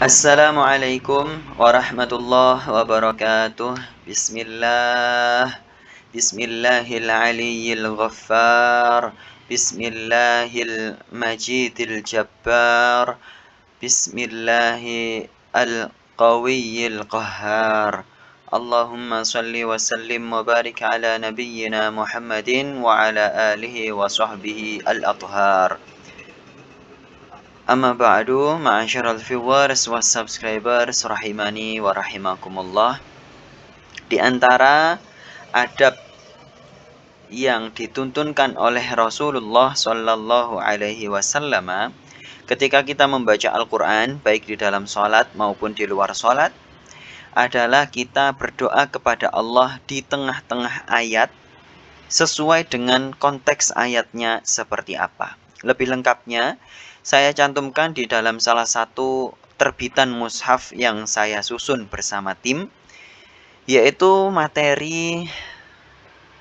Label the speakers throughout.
Speaker 1: Assalamualaikum warahmatullahi wabarakatuh. Bismillahil ghaffar. Bismillahil majidil jabbar. Bismillahil qawiyyil qahhar. Allahumma salli wa sallim wa barik ala nabiyyina Muhammadin wa ala alihi wa sahbihi al-athhar. Amma ba'du, ma'asyiral viewers wa subscribers rahimani wa rahimakumullah. Di antara adab yang dituntunkan oleh Rasulullah Shallallahu alaihi wasallam ketika kita membaca Al-Qur'an baik di dalam salat maupun di luar salat adalah kita berdoa kepada Allah di tengah-tengah ayat sesuai dengan konteks ayatnya seperti apa. Lebih lengkapnya saya cantumkan di dalam salah satu terbitan mushaf yang saya susun bersama tim, yaitu materi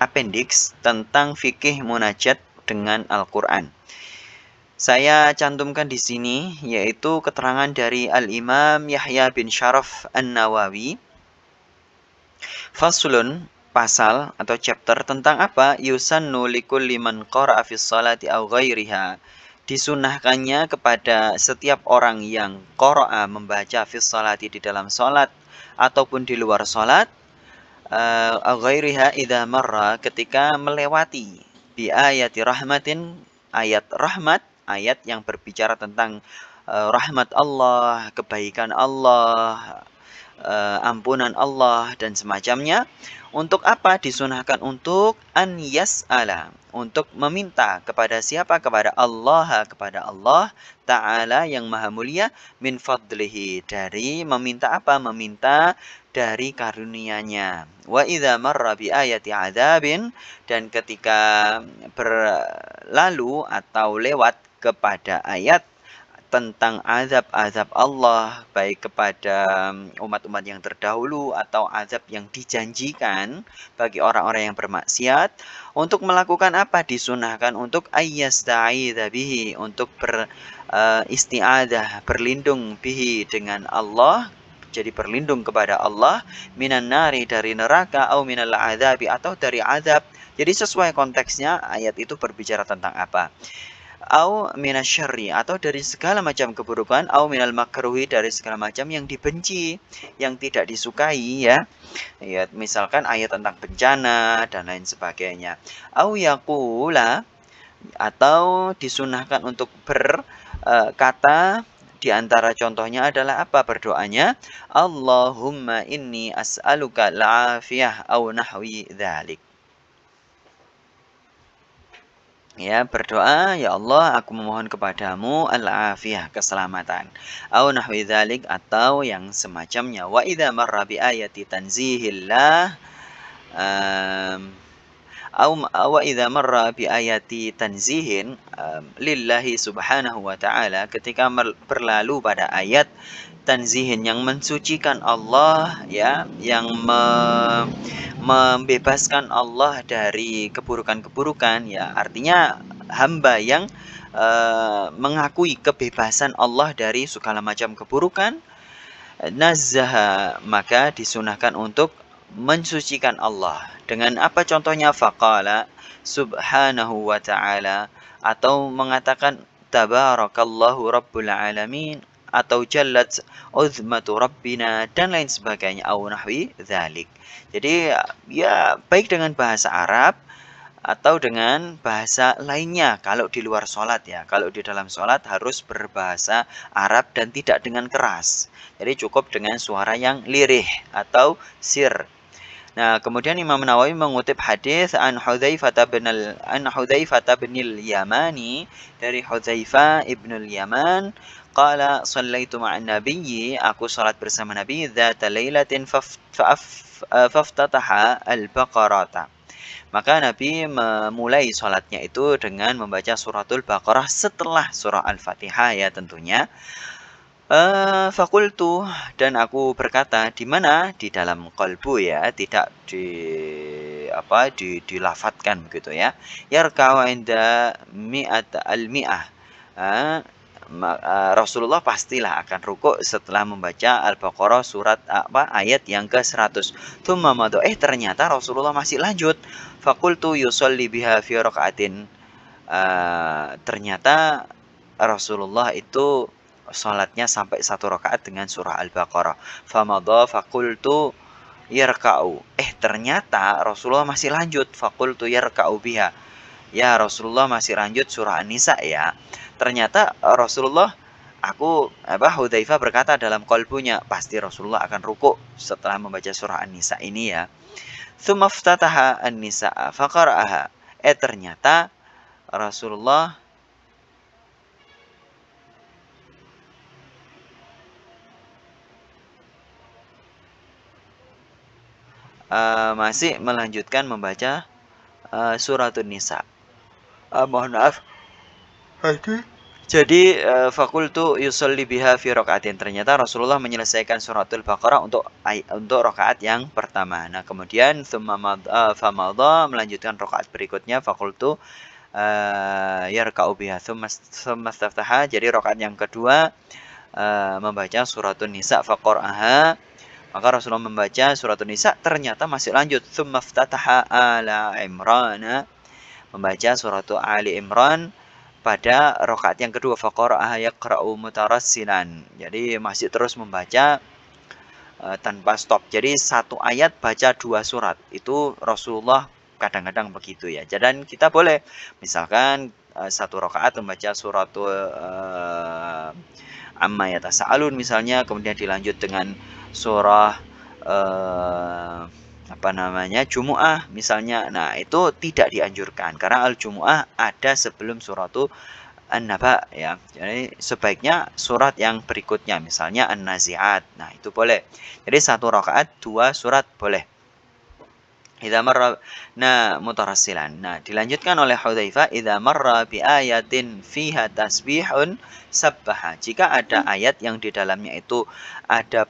Speaker 1: appendix tentang fikih munajat dengan Al-Quran. Saya cantumkan di sini yaitu keterangan dari Al-Imam Yahya bin Sharaf An-Nawawi. Faslun, pasal atau chapter tentang apa? Yusannu likulli man qara'a fis salati aw ghairiha. Disunahkannya kepada setiap orang yang qara'a membaca fis salati di dalam salat ataupun di luar salat, aw ghairiha idza marra, ketika melewati bi ayati rahmatin, ayat rahmat, ayat yang berbicara tentang rahmat Allah, kebaikan Allah, ampunan Allah dan semacamnya. Untuk apa disunahkan? Untuk an yas'ala, untuk meminta kepada siapa? Kepada Allah Ta'ala yang maha mulia, min fadlihi, dari meminta apa? Meminta dari karunia-Nya. Wa idza marra bi ayati adzabin, dan ketika berlalu atau lewat kepada ayat tentang azab-azab Allah, baik kepada umat-umat yang terdahulu atau azab yang dijanjikan bagi orang-orang yang bermaksiat, untuk melakukan apa? Disunahkan untuk ayyasta'idza bihi, untuk beristi'adzah, berlindung bihi, dengan Allah, jadi berlindung kepada Allah, minan nari, dari neraka, au minal azabi, atau dari azab. Jadi sesuai konteksnya ayat itu berbicara tentang apa. Au minasyarri, atau dari segala macam keburukan, au minal makruhi, dari segala macam yang dibenci, yang tidak disukai, ya. Ya, misalkan ayat tentang bencana dan lain sebagainya. Au yaqula, atau disunahkan untuk berkata, di antara contohnya adalah apa berdoanya? Allahumma inni as'aluka al-afiyah au nahwi dzalik. Ya, berdoa, ya Allah, aku memohon kepadamu al-afiyah, keselamatan. Au nahwi dzalik, atau yang semacamnya. Wa idza marra bi ayati tanzihillah, wa idza marra bi ayati tanzihin lillahi subhanahu wa ta'ala, ketika berlalu pada ayat tanzihin yang mensucikan Allah, ya, yang membebaskan Allah dari keburukan-keburukan, ya, artinya hamba yang mengakui kebebasan Allah dari segala macam keburukan, nazzaha, maka disunahkan untuk mensucikan Allah. Dengan apa contohnya? Faqala subhanahu wa ta'ala, atau mengatakan tabarakallahu rabbul alamin, atau jallat uzmatu rabbina, dan lain sebagainya, au nahwi dzalik. Jadi ya, baik dengan bahasa Arab atau dengan bahasa lainnya kalau di luar sholat, ya. Kalau di dalam sholat harus berbahasa Arab dan tidak dengan keras. Jadi cukup dengan suara yang lirih atau sir. Nah, kemudian Imam Nawawi mengutip hadis an Hudzaifah bin al-Yamani, dari Hudzaifah ibn al-Yaman, qala shallaitu ma'an nabiyyi, aku salat bersama Nabi, dzata lailatin faftataha al-Baqarah. Maka Nabi memulai salatnya itu dengan membaca suratul Baqarah setelah surah Al-Fatihah, ya, tentunya. Fakultu, dan aku berkata, di mana? Di dalam qalbu, ya, tidak dilafatkan begitu, ya. Yarka'u inda mi'at al-mi'ah, Rasulullah pastilah akan rukuk setelah membaca Al-Baqarah surat ayat yang ke-100. Ternyata Rasulullah masih lanjut. Fakultu yusolli biha fi raka'atin. Ternyata Rasulullah itu sholatnya sampai 1 rakaat dengan surah Al-Baqarah. Famadha fakultu yarka'u. Ternyata Rasulullah masih lanjut. Fakultu yarka'u biha. Ya, Rasulullah masih lanjut surah An-Nisa ya. Ternyata Rasulullah, Hudzaifah berkata dalam qalbunya, pasti Rasulullah akan rukuk setelah membaca surah An-Nisa ini ya. Tsumma iftataha An-Nisa faqara'aha. Ternyata Rasulullah masih melanjutkan membaca surat An-Nisa. Mohon maaf. Jadi fakultu yusolli biha fi rakaatin. Ternyata Rasulullah menyelesaikan suratul Baqarah untuk rakaat yang pertama. Nah, kemudian famadha melanjutkan rakaat berikutnya fakultu yarka'u biha tsumma istaftaha. Jadi rakaat yang kedua membaca suratun Nisa faqara'aha. Maka Rasulullah membaca suratun Nisa, ternyata masih lanjut. Tsumma iftataha ala Imran. Membaca surat Ali Imran pada rakaat yang kedua, faqara'aha yaqra'u mutarassilan. Jadi masih terus membaca tanpa stop. Jadi satu ayat baca 2 surat. Itu Rasulullah kadang-kadang begitu ya. Dan kita boleh misalkan 1 rakaat membaca surat amma yatasaalun misalnya, kemudian dilanjut dengan surah Jumu'ah misalnya. Nah, itu tidak dianjurkan karena Al-Jumu'ah ada sebelum suratu An-Naba ya. Jadi sebaiknya surat yang berikutnya misalnya An-Nazi'at. Nah, itu boleh. Jadi 1 rakaat 2 surat boleh. Mutarassilan. Nah, dilanjutkan oleh Hudzaifah, idza marra bi ayatin fiha tasbihun sabbaha. Jika ada ayat yang di dalamnya itu ada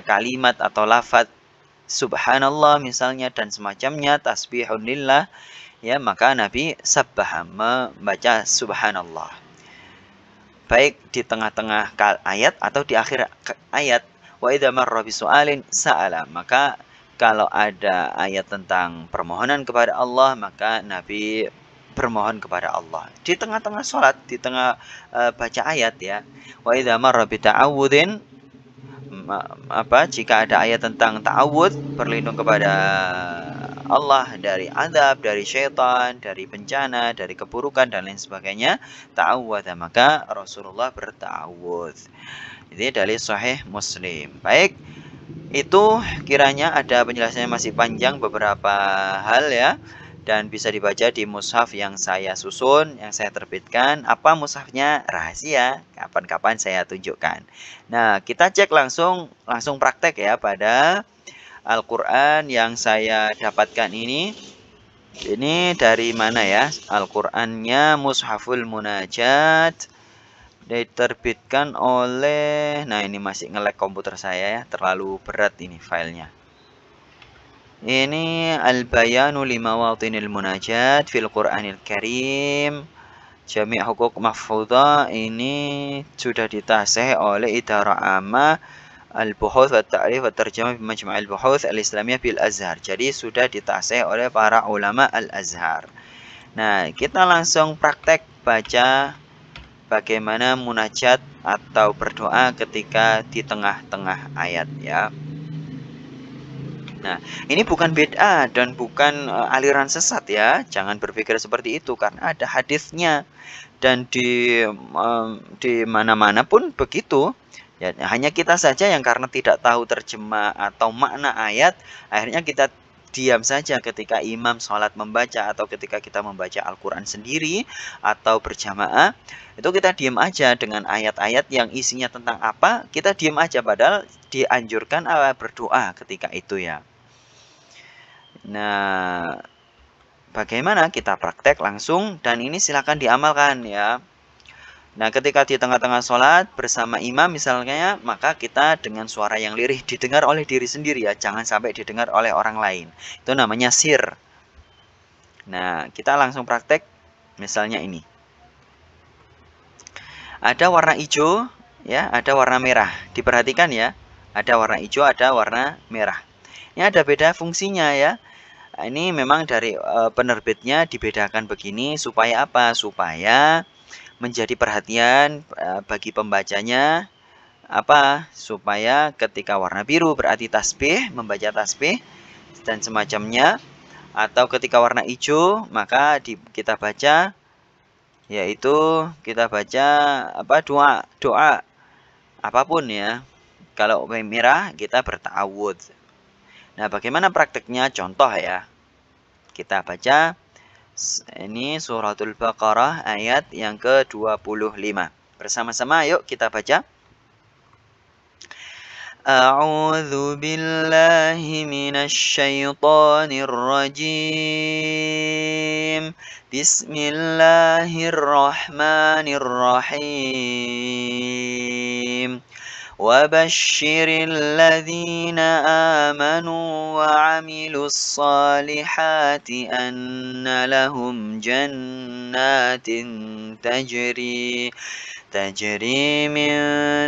Speaker 1: kalimat atau lafaz subhanallah misalnya dan semacamnya, tasbihun lillah ya, maka Nabi sabbaha, membaca subhanallah. Baik di tengah-tengah ayat atau di akhir ayat. Wa idza marra bisu'alin sa'ala. Maka kalau ada ayat tentang permohonan kepada Allah, maka Nabi bermohon kepada Allah. Di tengah-tengah sholat, di tengah baca ayat ya. Wa idza marra bita'awudin, jika ada ayat tentang ta'awud, berlindung kepada Allah dari azab, dari syaitan, dari bencana, dari keburukan dan lain sebagainya, ta'awwadha, maka Rasulullah berta'awud. Ini dari Sahih Muslim. Baik, itu kiranya ada penjelasannya masih panjang beberapa hal ya. Dan bisa dibaca di mushaf yang saya susun, yang saya terbitkan. Apa mushafnya? Rahasia. Kapan-kapan saya tunjukkan. Nah, kita cek langsung praktek ya pada Al-Quran yang saya dapatkan ini. Ini dari mana ya? Al-Qurannya Mushaful Munajat. Diterbitkan oleh... Nah, ini masih nge-lag komputer saya ya. Terlalu berat ini filenya. Ini Al-Bayanu Limawatinil Munajat fil Qur'anil Karim, Jami' Hukuk Mahfudhah. Ini sudah ditasih oleh Idara Amma Al-Buhuth wa Ta'rif wa Tarjamah bi Majma' Al-Buhuth Al-Islamiyah bil Azhar. Jadi sudah ditasih oleh para ulama Al-Azhar. Nah, kita langsung praktek baca bagaimana munajat atau berdoa ketika di tengah-tengah ayat ya. Nah, ini bukan bid'ah dan bukan aliran sesat ya. Jangan berpikir seperti itu karena ada hadisnya. Dan di mana-mana pun begitu. Ya, hanya kita saja yang karena tidak tahu terjemah atau makna ayat, akhirnya kita diam saja ketika imam sholat membaca atau ketika kita membaca Al-Quran sendiri atau berjamaah. Itu kita diam aja dengan ayat-ayat yang isinya tentang apa, kita diam aja padahal dianjurkan berdoa ketika itu ya. Nah, bagaimana kita praktek langsung dan ini silakan diamalkan ya. Nah, ketika di tengah-tengah sholat bersama imam misalnya, maka kita dengan suara yang lirih didengar oleh diri sendiri ya, jangan sampai didengar oleh orang lain. Itu namanya sir. Nah, kita langsung praktek misalnya ini. Ada warna hijau, ya, ada warna merah. Diperhatikan ya, ada warna hijau, ada warna merah. Ini ada beda fungsinya ya. Ini memang dari penerbitnya dibedakan begini supaya apa? Supaya menjadi perhatian bagi pembacanya apa? Supaya ketika warna biru berarti tasbih, membaca tasbih dan semacamnya, atau ketika warna hijau maka kita baca, yaitu kita baca apa? Doa apapun ya. Kalau merah kita berta'awudz. Nah, bagaimana prakteknya? Contoh ya. Kita baca ini suratul Baqarah ayat yang ke-25. Bersama-sama yuk kita baca. A'udzu billahi minasy syaithanir rajim. Bismillahirrahmanirrahim. وبشر الذين آمنوا وعملوا الصالحات أن لهم جنات تجري من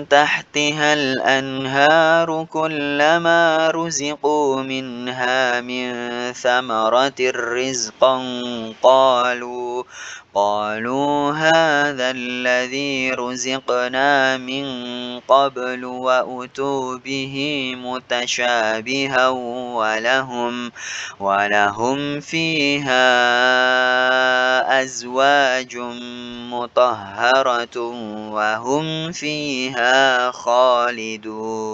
Speaker 1: تحتها الأنهار كلما رزقوا منها من ثمرة رزقا قالوا هذا الذي رزقنا من قبل وأتوا به متشابها ولهم فيها أزواج مطهرة وهم فيها خالدون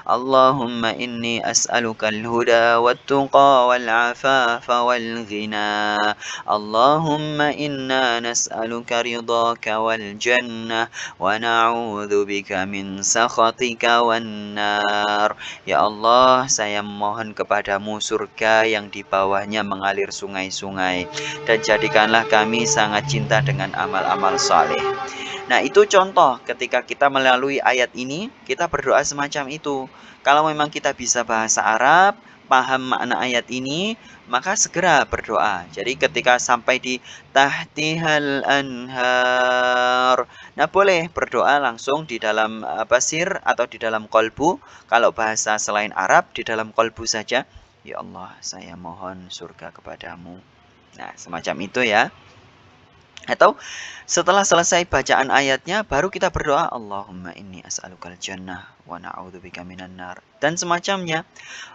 Speaker 1: اللهم إني أسألك الهدى والتقى والعفاف والغنى اللهم إنا نسألك رضاك والجنة ونعوذ بك من سخطك والنار. Ya Allah, saya mohon kepadamu surga yang di bawahnya mengalir sungai-sungai, dan jadikanlah kami sangat cinta dengan amal-amal saleh. Nah, itu contoh ketika kita melalui ayat ini, kita berdoa semacam itu. Kalau memang kita bisa bahasa Arab, paham makna ayat ini, maka segera berdoa. Jadi ketika sampai di tahtihal anhar, nah boleh berdoa langsung di dalam basir atau di dalam kolbu. Kalau bahasa selain Arab, di dalam kolbu saja. Ya Allah, saya mohon surga kepadamu. Nah, semacam itu ya. Atau setelah selesai bacaan ayatnya baru kita berdoa, Allahumma inni as'alukal jannah wa na'udzubika minan nar, dan semacamnya.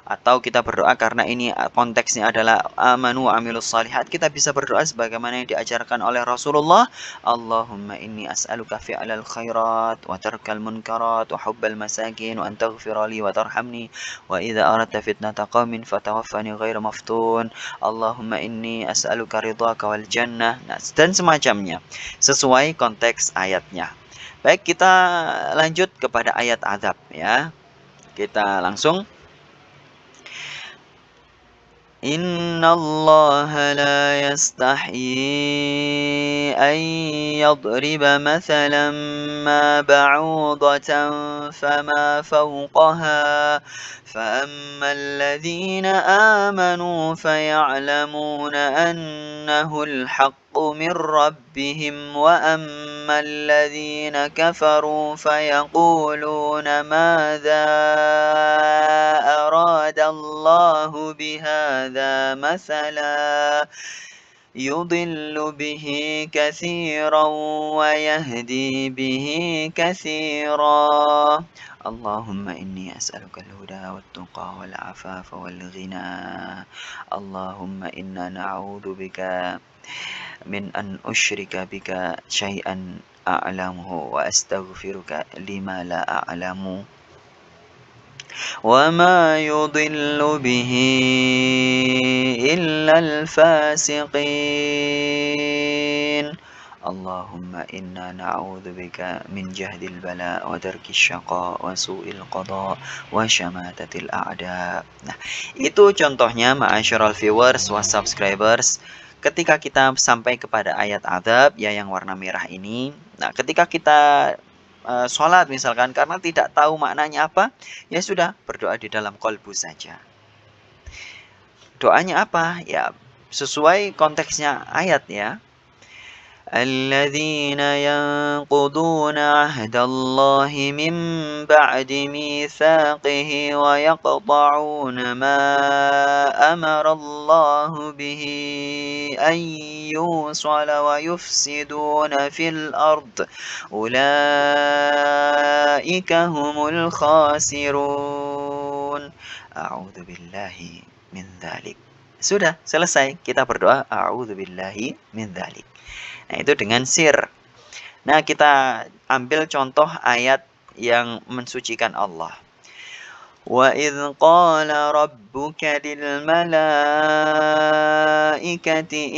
Speaker 1: Atau kita berdoa karena ini konteksnya adalah amanu wa amilus salihat, kita bisa berdoa sebagaimana yang diajarkan oleh Rasulullah, Allahumma inni as'aluka fi'lal khairat wa tarkal munkarat wa hubbal masakin wa an taghfira li wa tarhamni wa idza aradta fitnata qaumin fatawaffani ghairu maftun Allahumma inni as'aluka ridhaka wal jannah, nah, dan semacamnya sesuai konteks ayatnya. Baik, kita lanjut kepada ayat azab ya. Kita langsung. Innallaha la yastahyi an yadriba mathalan ma ba'udatan fama fawqaha فأما الذين آمنوا فيعلمون أنه الحق من ربهم وأما الذين كفروا فيقولون ماذا أراد الله بهذا مثلا يضل به كثيرا ويهدي به كثيرا اللهم إني أسألك الهدى والتقى والعفاف والغنى اللهم إنا نعوذ بك من أن أشرك بك شيئا أعلمه وأستغفرك لما لا أعلم وما يضل به إلا الفاسقين اللهم إنا نعوذ بك من جهد البلاء ودرك الشقاء وسوء القضاء وشماتة الأعداء. Nah, itu contohnya ma'asyiral viewers wa subscribers. Ketika kita sampai kepada ayat azab ya yang warna merah ini, nah ketika kita sholat misalkan karena tidak tahu maknanya apa, ya sudah berdoa di dalam kolbu saja. Doanya apa? Ya sesuai konteksnya ayat ya. الذين ينقضون عهد الله من بعد ميثاقه ويقطعون ما أمر الله به أن يوصل ويفسدون في الأرض أولئك هم الخاسرون أعوذ بالله من ذلك. Sudah selesai, kita berdoa a'udzubillahi min dzalik. Nah, itu dengan sir. Nah, kita ambil contoh ayat yang mensucikan Allah. Wa idh qala rabbuka lil malaikati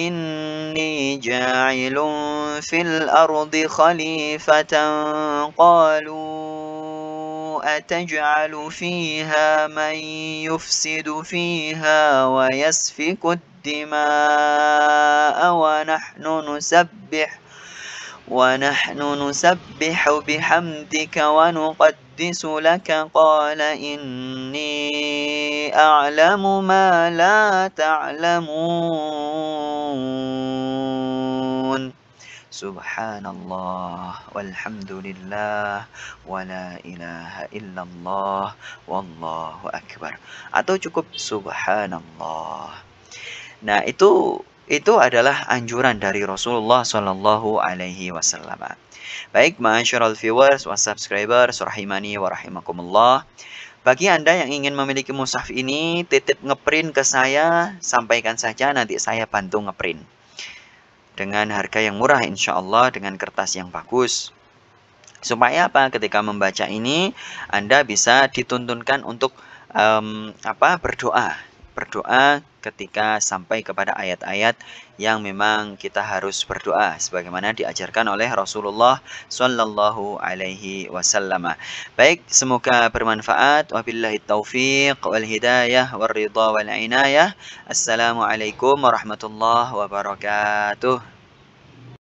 Speaker 1: inni ja'ilun fil ardi khalifatan qalu أتجعل فيها من يفسد فيها ويسفك الدماء ونحن نسبح بحمدك ونقدس لك قال إني أعلم ما لا تعلمون Subhanallah walhamdulillah wala ilaha illallah wallahu akbar, atau cukup subhanallah. Nah, itu adalah anjuran dari Rasulullah Shallallahu alaihi wasallam. Baik, ma'asyiral viewers wa subscribers rahimani wa rahimakumullah. Bagi Anda yang ingin memiliki mushaf ini, titip ngeprint ke saya, sampaikan saja, nanti saya bantu ngeprint dengan harga yang murah insya Allah, dengan kertas yang bagus. Supaya apa? Ketika membaca ini Anda bisa dituntunkan untuk berdoa ketika sampai kepada ayat-ayat yang memang kita harus berdoa sebagaimana diajarkan oleh Rasulullah Shallallahu alaihi wasallam. Baik, semoga bermanfaat. Wabillahi taufiq wal hidayah wal ridha wal inayah. Assalamualaikum warahmatullahi wabarakatuh.